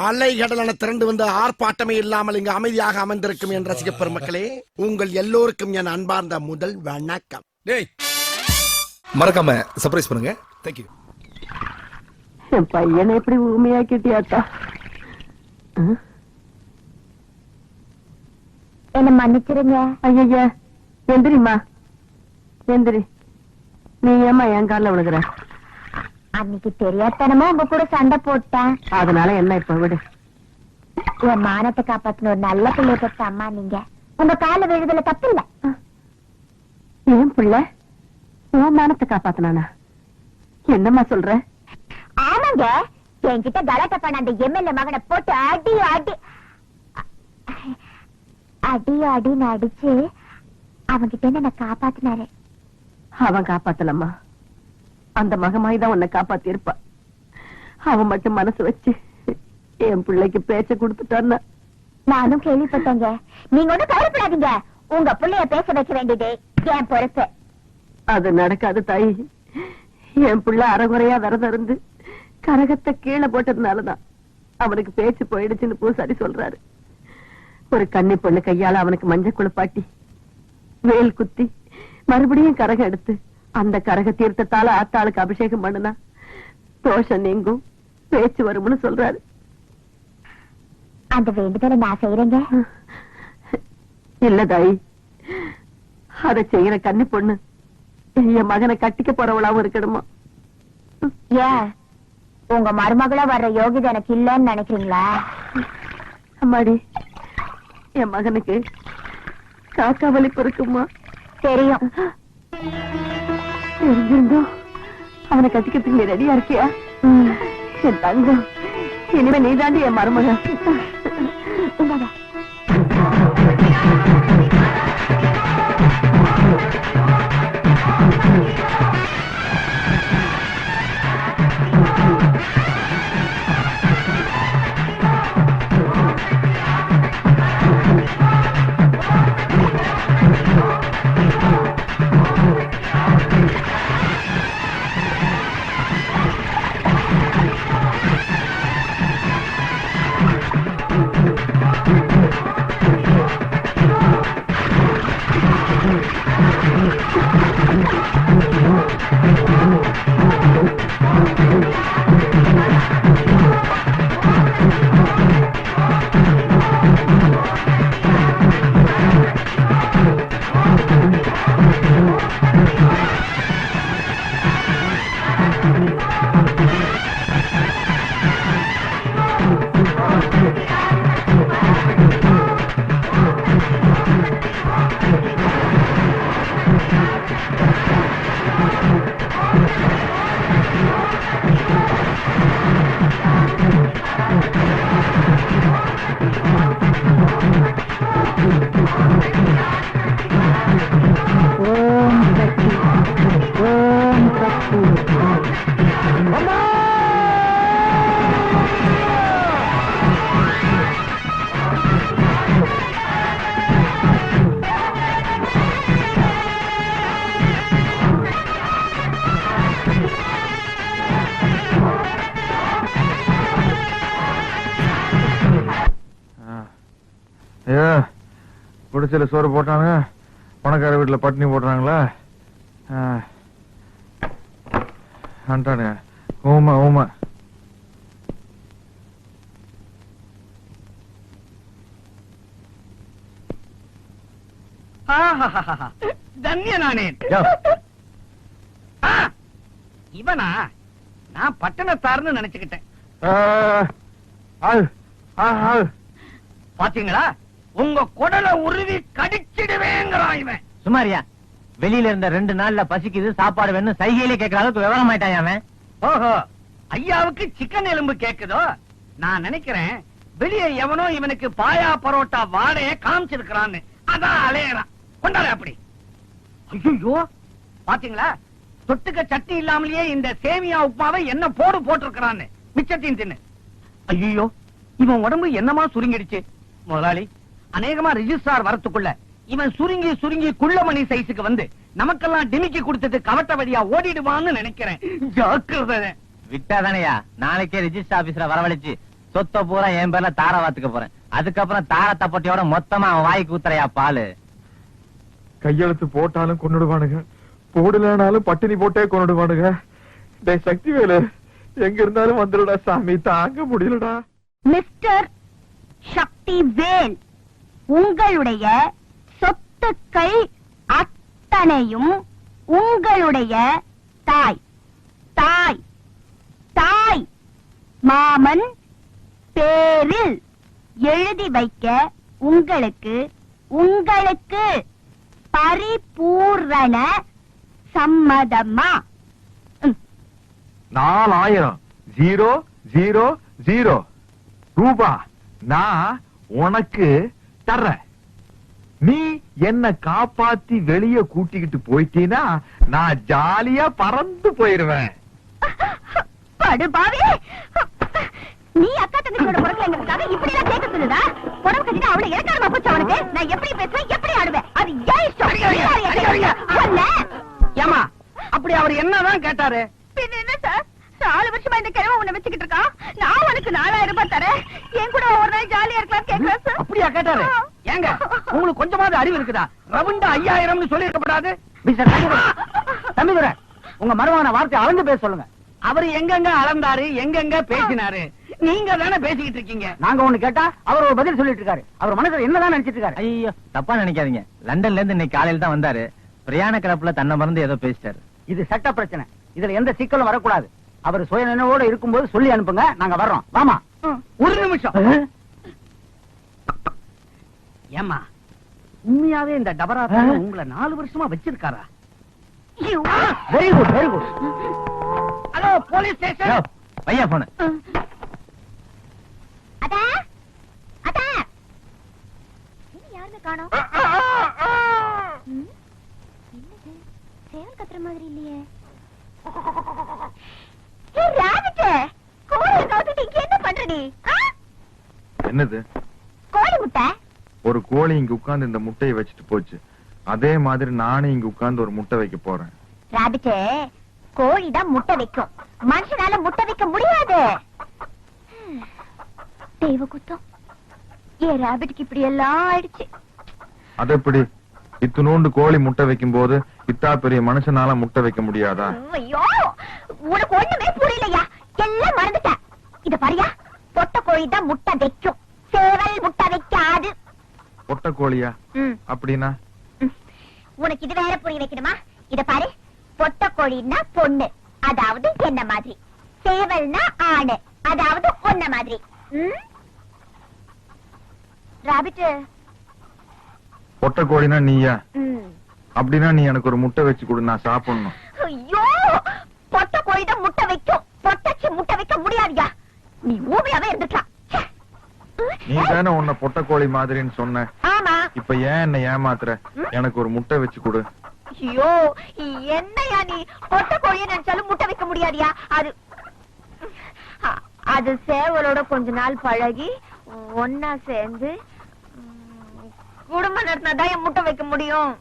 அலைகடலான திரண்டு வந்து ஆர்ப்பாட்டமே இல்லாமல் இங்கு அமைதியாக அமர்ந்திருக்கும் என் ரசிக பெருமக்களே, உங்கள் எல்லோருக்கும் என் அன்பார்ந்த முதல் வணக்கம். மறக்காம சர்ப்ரைஸ் பண்ணுங்க. தேங்க்யூ. என் பையனை எப்படி ஊமையாக்கிட்டியாத்தா? என்ன மன்னிச்சிருங்க. ஐயா எந்திரிமா, எந்திரி. நீ ஏமா என் காலில் விழுகிற? அன்னைக்கு தெரியாதனமா உங்க கூட சண்டை போட்டேன். அதனால என்ன இப்ப விடு. என் மானத்தை காப்பாத்தின ஒரு நல்ல பிள்ளை பெற்ற அம்மா நீங்க. உங்க கால விழுதல தப்பு இல்ல. ஏன் பிள்ளை உன் மானத்தை காப்பாத்தினானா? என்னம்மா சொல்ற? ஆமாங்க, என்கிட்ட கலாட்டா பண்ண அந்த எம்எல்ஏ மகனை போட்டு அடி அடி அடி அடின்னு அடிச்சு அவன்கிட்ட என்ன காப்பாத்தினாரு. அவன் காப்பாத்தலம்மா, அந்த மகமாய் தான் உன்னை காப்பாத்தி இருப்பா. அவன் மட்டும் மனசு வச்சு என் பிள்ளைக்கு பேச்ச கொடுத்துட்டான்னா. நானும் கேள்விப்பட்டேங்க. நீங்க ஒண்ணும் கவலைப்படாதீங்க, உங்க பிள்ளைய பேச வைக்க வேண்டியது என் பொறுப்பு. அது நடக்காது தாயி. என் பிள்ளை அரைகுறையா விரதம் இருந்து கரகத்தை கீழே போட்டதுனாலதான் அவனுக்கு பேச்சு போயிடுச்சுன்னு பூசாரி சொல்றாரு. ஒரு கன்னி பொண்ணு கையால அவனுக்கு மஞ்சள் குளிப்பாட்டி வேல் குத்தி மறுபடியும் கரகம் எடுத்து அந்த கரக தீர்த்தத்தால ஆத்தாளுக்கு அபிஷேகம் பண்ணுனா தோஷம் நீங்கும், பேச்சு வரும்னு சொல்றாரு. அந்த வேண்டுதலை நான் செய்யறேங்க. இல்ல தாயி, அதை செய்யற கன்னி பொண்ணு என் மகனை கட்டிக்க போறவளாவும் இருக்கணுமா? ஏன் உங்க மருமகளா வர்ற யோகிதை எனக்கு இல்லன்னு நினைக்கிறீங்களா? அம்மாடி, என் மகனுக்கு காக்கா வலிப்பு இருக்குமா? தெரியும். தெரிஞ்சிருந்தோம் அவனை கட்டிக்கிறதுக்கு நீ ரெடியா இருக்கியா? என் தங்கம், இனிமே நீ தாண்டி என் மருமகன். குடிசையில சோறு போட்டாங்க, பணக்கார வீட்டுல பட்டினி போடுறாங்களா? அண்டானே ஊமா ஊமா. தன்யனானே இவனா? நான் பட்டணத்தார்னு நினைச்சுக்கிட்டேன். பாத்தீங்களா, உங்க குடலை உருவி கடிச்சிடுவேங்கிறான் இவன். சுமாரியா, வெளியில இருந்த 2 நாள்ல பசிக்குது, சாப்பாடு வேணும், சைகையிலே கேட்கற அளவுக்கு விவரம் ஆயிட்டான் அவன். ஓஹோ, ஐயாவுக்கு சிக்கன் எலும்பு கேக்குதோ? நான் நினைக்கிறேன் வெளியே எவனோ இவனுக்கு பாயா பரோட்டா வாடையே காமிச்சிருக்கிறான்னு அதான் அலையறான். கொண்டாரு அப்படி. ஐயோ, பாத்தீங்களா, தொட்டுக்க சட்னி இல்லாமலேயே இந்த சேமியா உப்புமாவை என்ன போட்டிருக்கிறான்னு மிச்சத்தையும் தின்னு. ஐயோ, இவன் உடம்பு என்னமா சுருங்கிடுச்சு. முதலாளி, அநேகமா ரிஜிஸ்ட்ரார் வரத்துக்குள்ள இவன் சுருங்கி சுருங்கி குள்ளமணி சைஸுக்கு வந்து நமக்கெல்லாம் டிமிக்கி கொடுத்துட்டு கவட்ட வழியா ஓடிடுவான்னு நினைக்கிறேன். ஜாக்கிரதை. விட்டாதானையா, நாளைக்கே ரிஜிஸ்டர் ஆபீஸ்ல வரவழைச்சு சொத்த பூரா என் பேர்ல தார வாத்துக்க போறேன். அதுக்கப்புறம் தார தப்பட்டியோட மொத்தமா அவன் வாய்க்கு ஊத்துறையா பாலு. கையெழுத்து போட்டாலும் கொன்னுடுவானுங்க, போடலனாலும் பட்டினி போட்டே கொன்னுடுவானுங்க. டேய் சக்திவேலு, எங்க இருந்தாலும் வந்துடுடா சாமி, தாங்க முடியலடா. மிஸ்டர் சக்திவேல், உங்களுடைய சொத்துக்கள் அத்தனையும் உங்களுடைய தாய் தாய் தாய் மாமன் பேரில் எழுதி வைக்க உங்களுக்கு உங்களுக்கு பரிபூரண சம்மதமா? 4000 ரூபா நான் உனக்கு தர்றேன். நீ என்ன காப்பாத்தி வெளிய கூட்டிக்கிட்டு போயிட்டீனா நான் ஜாலியா பறந்து போயிருவேன். படுபாவி, நீ அக்கா தங்கச்சியோட பொறுக்கலைங்கிறதுக்காக இப்படி எல்லாம் கேட்க சொல்லுதா? புடவை கட்டிட்டு அவளை இறக்காரமா போச்சு அவனுக்கு. நான் எப்படி பேசுவேன், எப்படி ஆடுவேன், அது ஏன் இஷ்டம். ஏமா அப்படி அவர் என்னதான் கேட்டாரு? பின்ன என்ன சார், 4 வருஷமா இந்த கிழமை உன்னை வச்சுக்கிட்டு இருக்கான். நான் உனக்கு 4000 ரூபாய் தரேன், என் கூட ஒரு நாள் ஜாலியா இருக்கலாம் கேட்கிறேன் சார். அப்படியா கேட்டாரு? ஏங்க உங்களுக்கு கொஞ்சமாவது அறிவு இருக்குதா? ரவுண்டா 5000 சொல்லி இருக்கப்படாது. தம்பிதுரை, உங்க மருமகன வார்த்தை அளந்து பேச சொல்லுங்க. அவரு எங்கெங்க அளந்தாரு, எங்கெங்க பேசினாரு? நீங்க தானே பேசிக்கிட்டு இருக்கீங்க. நாங்க ஒண்ணு கேட்டா அவர் ஒரு பதில் சொல்லிட்டு இருக்காரு. அவர் மனசுல என்னதான் நினைச்சிட்டு இருக்காரு? ஐயோ தப்பா நினைக்காதீங்க. லண்டன்ல இருந்து இன்னைக்கு காலையில தான் வந்தாரு. பிரயாண கிளப்புல தன்னை மறந்து ஏதோ பேசிட்டாரு. இது சட்ட பிரச்சனை, இதுல எந்த சிக்கலும் வரக்கூடாது. அவர் சுய நினைவோட இருக்கும்போது சொல்லி அனுப்புங்க, நாங்க வர்றோம். வாமா. ஒரு நிமிஷம். ஏமா உண்மையாவே இந்த டபரா உங்களை 4 வருஷமா வச்சிருக்காரா? Very good very good. Hello police station. பையா போன அதா அதா யாருமே காணோம். என்னது சேவல் கத்துற மாதிரி இல்லையே. என்ன பண்ற நீ? என்னது? கோழி முட்டை. ஒரு கோழி இங்க உட்கார்ந்து இந்த முட்டையை வச்சுட்டு போச்சு. அதே மாதிரி நானும் இங்க உட்கார்ந்து ஒரு முட்டை வைக்க போறேன். ராபிட்டே, கோழி தான் முட்டை வைக்கும், மனுஷனால முட்டை வைக்க முடியாது. தெய்வ குத்தம், ஏன் ராபிட்டுக்கு இப்படி எல்லாம் ஆயிடுச்சு? அது எப்படி? இத்துணூண்டு கோழி முட்டை வைக்கும் போது இத்தா பெரிய மனுஷனால முட்டை வைக்க முடியாதா? ஐயோ, உனக்கு ஒண்ணுமே புரியலையா? எல்லாம் மறந்துட்ட. இத பாரியா, பொட்டை கோழி தான் முட்டை வைக்கும், சேவல் முட்டை வைக்காது. பொட்டை கோழியா? அப்படின்னா உனக்கு இது வேற புரிய வைக்கணுமா? இத பாரு, பொட்டை கோழின்னா பொண்ணு, அதாவது என்ன மாதிரி. சேவல்னா ஆணு, அதாவது ஒன்ன மாதிரி. ராபிட், பொட்டை கோழினா நீயா? அப்படின்னா நீ எனக்கு ஒரு முட்டை வச்சு கொடு, நான் சாப்பிடணும். ஐயோ, பொட்டை கோழி தான் முட்டை வைக்கும், பொட்டச்சி முட்டை வைக்க முடியாதுயா. நீ ஊமையாவே இருந்துக்கலாம். நீ தானே உன்னை பொட்டை கோழி மாதிரின்னு சொன்ன. ஆமா. இப்ப ஏன் என்ன ஏமாத்துற? எனக்கு ஒரு முட்டை வச்சு கொடு. ஐயோ, என்னையா நீ? பொட்டை கோழியை நினைச்சாலும் முட்டை வைக்க முடியாதியா? அது சேவலோட கொஞ்ச நாள் பழகி ஒன்னா சேர்ந்து குடும்பம் நடத்தினாதான் என் முட்டை வைக்க முடியும்.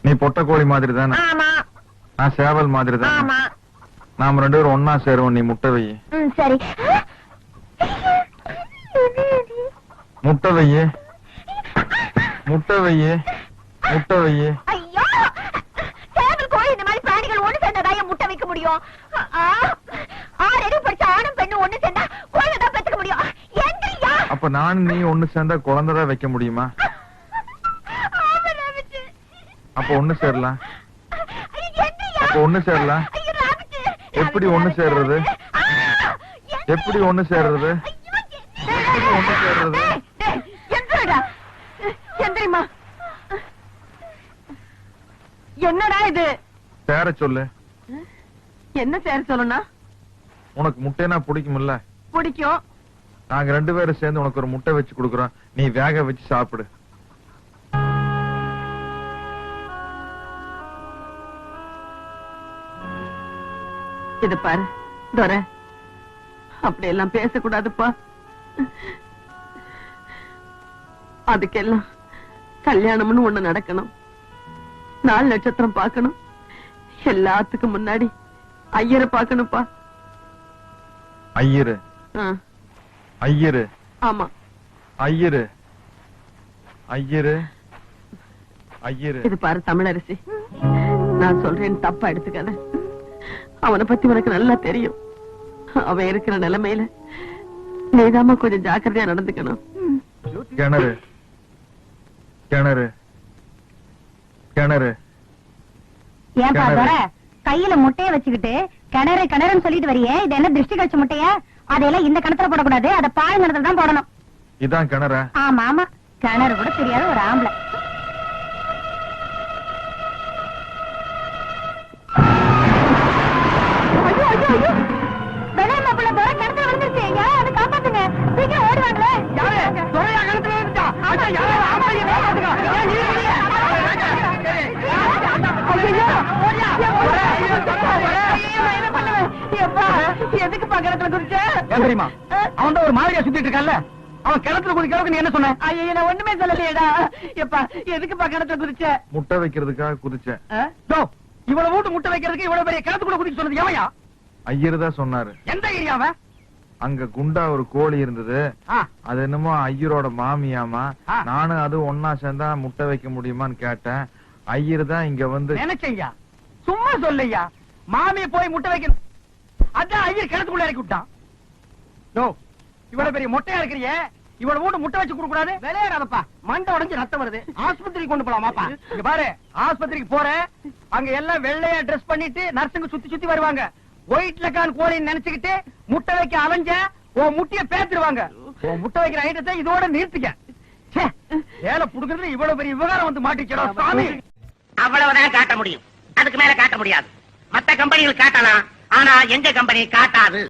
நீ பொட்டை கோழி மாதிரி தானே? ஆமா. நான் சேவல் மாதிரி தானே? ஆமா. நாம 2 பேரும் ஒன்னா சேருவோம். நீ முட்டை வை. சரி. முட்டை வையே, முட்டை வையே, முட்டை வையே. ஐயோ, சேவல் கோழி இந்த மாதிரி பிராணிகள் ஒண்ணு சேர்ந்ததா என் முட்டை வைக்க முடியும்? 6 அறிவு படிச்ச ஆணும் பெண்ணும் ஒண்ணு சேர்ந்தா குழந்தை தான் பெத்துக்க முடியும். எங்கய்யா? அப்ப நானும் நீ ஒண்ணு சேர்ந்தா குழந்தைதான் வைக்க முடியுமா? அப்ப ஒண்ணு சேரலாம். அப்ப ஒண்ணு சேரலாம். எப்படி ஒண்ணு சேர்றது? எப்படி ஒண்ணு சேர்றது? ஒண்ணு சேர்றது? என்னடா இது? சேர சொல்லு. என்ன சேர சொல்லணும்னா? உனக்கு முட்டைனா பிடிக்கும்ல? பிடிக்கும். நாங்க 2 பேரும் சேர்ந்து உனக்கு ஒரு முட்டை வச்சு கொடுக்குறோம், நீ வேக வச்சு சாப்பிடு. இது பாரு துரை, அப்படி எல்லாம் பேசக்கூடாதுப்பா. அதுக்கெல்லாம் கல்யாணம்னு ஒண்ணு நடக்கணும், 4 நட்சத்திரம் பார்க்கணும், எல்லாத்துக்கும் முன்னாடி ஐயரை பார்க்கணும்ப்பா. ஐயரு? ஐயரு ஆமா, ஐயரு ஐயரு ஐயரு. இது பாரு தமிழரசி, நான் சொல்றேன் தப்பா எடுத்துக்காத. அவனை பத்தி உனக்கு நல்லா தெரியும். அவன் இருக்கிற நிலைமையில நீதாம்மா கொஞ்சம் ஜாக்கிரதையா நடந்துக்கணும். கிணறு கிணறு கிணறு. ஏன் பாத்தோர கையில முட்டைய வச்சுக்கிட்டு கிணறு கிணறுன்னு சொல்லிட்டு வரியே, இது என்ன திருஷ்டி கழிச்ச முட்டையா? அதையெல்லாம் இந்த கிணத்துல போடக்கூடாது, அதை பாழ் கிணத்துல தான் போடணும். இதான் கிணறா? ஆமா ஆமா, கிணறு கூட தெரியாத ஒரு ஆம்பளை. ஐயோ ஐயோ ஐயோ, வெள்ளையம்மா பிள்ளை தோற கிணத்துல விழுந்துருச்சு. யாராவது காப்பாத்துங்க, சீக்கிரம் ஓடுவாங்களே. யாரு துறையா கிணத்துல இருந்துச்சா? அட யாரு ஆம்பளைங்க காப்பாத்துங்க. ஏன் நீ இல்லையா? எதுக்கு கிணத்துல குதிச்ச? ஏன் தெரியுமா? அவன் தான் ஒரு மாதிரியா சுத்திட்டு இருக்கான்ல, அவன் கிணத்துல குதிக்கிறதுக்கு நீ என்ன சொன்ன? ஐயோ நான் ஒண்ணுமே சொல்லலையேடா. எப்பா எதுக்குப்பா கிணத்துல குதிச்ச? முட்டை வைக்கிறதுக்காக குதிச்சேன். டோ, இவ்வளவு வீட்டு முட்டை வைக்கிறதுக்கு இவ்வளவு பெரிய கிணத்துக்குள்ள குதிக்க சொன்னது எவையா? ஐயரு தான் சொன்னாரு. எந்த ஏரியாவ? அங்க குண்டா ஒரு கோழி இருந்தது, அது என்னமோ ஐயரோட மாமியாமா. நானும் அது ஒன்னா சேர்ந்தா முட்டை வைக்க முடியுமான்னு கேட்டேன். ஐயர் தான் இங்க வந்து நினைச்சையா, சும்மா சொல்லையா. மாமியை போய் முட்டை வைக்க, அதான் ஐயர் கிணத்துக்குள்ள இறக்கி விட்டான். டோ, இவ்வளவு பெரிய மொட்டையா இருக்கிறியே, இவ்வளவு வீட்டு முட்டை வச்சு கொடுக்க கூடாது. விளையாடாதப்பா, மண்டை உடைஞ்சு ரத்தம் வருது. ஆஸ்பத்திரிக்கு கொண்டு போலாமாப்பா? இங்க பாரு, ஆஸ்பத்திரிக்கு போற அங்க எல்லாம் வெள்ளையா ட்ரெஸ் பண்ணிட்டு நர்சுங்க சுத்தி சுத்தி வருவாங்க. ஒயிட் லக்கான் கோழின்னு நினைச்சுக்கிட்டு முட்டை வைக்க அலைஞ்ச உன் முட்டைய பேத்துருவாங்க. உன் முட்டை வைக்கிற ஐட்டத்தை இதோட நிறுத்திக்க. வேலை புடுங்கிறதுல இவ்வளவு பெரிய விவகாரம் வந்து மாட்டிச்சடா சாமி. அவ்வளவுதான் காட்ட முடியும், அதுக்கு மேல காட்ட முடியாது. மத்த கம்பெனிகள் காட்டலாம், ஆனா எங்க கம்பெனி காட்டாது.